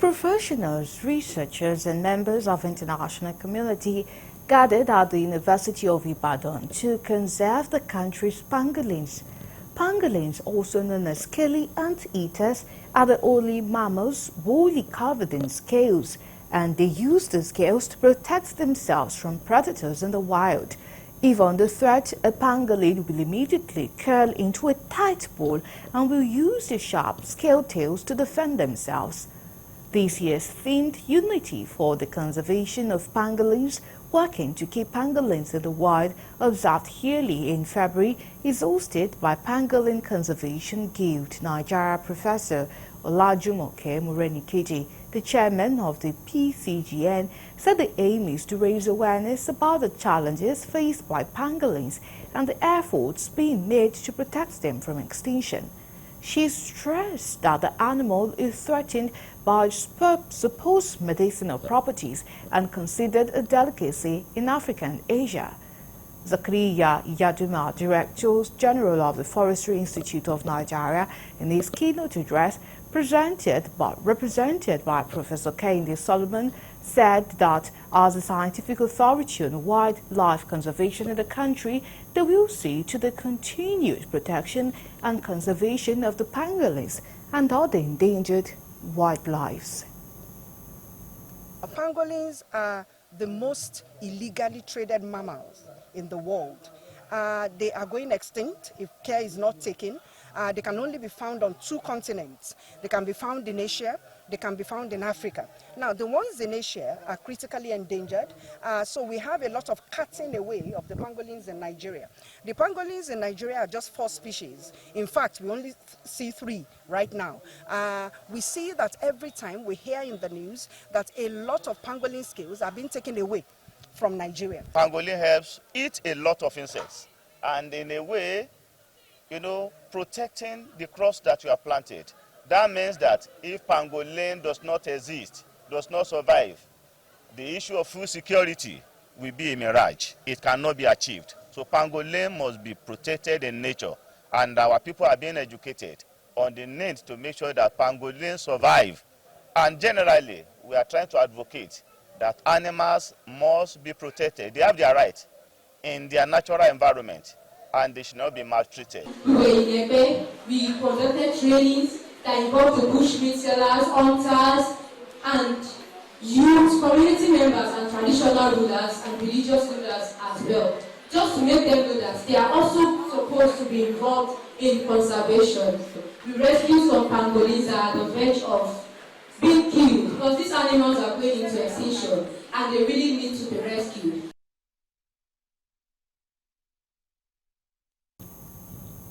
Professionals, researchers and members of international community gathered at the University of Ibadan to conserve the country's pangolins. Pangolins, also known as scaly ant-eaters, are the only mammals wholly covered in scales, and they use the scales to protect themselves from predators in the wild. If under threat, a pangolin will immediately curl into a tight ball and will use their sharp scale tails to defend themselves. This year's themed Unity for the Conservation of Pangolins, working to keep pangolins in the wild, observed yearly in February, is hosted by Pangolin Conservation Guild Nigeria Professor Olajumoke Morenikeji. The chairman of the Pcgn said the aim is to raise awareness about the challenges faced by pangolins and the efforts being made to protect them from extinction. She stressed that the animal is threatened by supposed medicinal properties and considered a delicacy in Africa and Asia. Zakariya Yaduma, Director General of the Forestry Institute of Nigeria, in his keynote address, represented by Professor Kehinde Solomon, said that as a scientific authority on wildlife conservation in the country, they will see to the continued protection and conservation of the pangolins and other endangered wildlife. Pangolins are the most illegally traded mammals in the world. They are going extinct if care is not taken. They can only be found on 2 continents. They can be found in Asia, they can be found in Africa. Now, the ones in Asia are critically endangered, so we have a lot of cutting away of the pangolins in Nigeria. The pangolins in Nigeria are just 4 species. In fact, we only see 3 right now. We see that every time we hear in the news that a lot of pangolin scales are being taken away from Nigeria. Pangolin helps eat a lot of insects, and in a way, protecting the crops that you have planted. That means that if pangolin does not exist, does not survive, the issue of food security will be a mirage. It cannot be achieved. So pangolin must be protected in nature, and our people are being educated on the need to make sure that pangolins survive. And generally, we are trying to advocate that animals must be protected. They have their right in their natural environment, and they should not be maltreated. We were in Ebe, we conducted trainings that involved the bushmeat sellers, hunters, and youth, community members, and traditional rulers and religious rulers as well, just to make them know that they are also supposed to be involved in conservation. We rescued some pangolins that are on the verge of being killed because these animals are going into extinction and they really need to be rescued.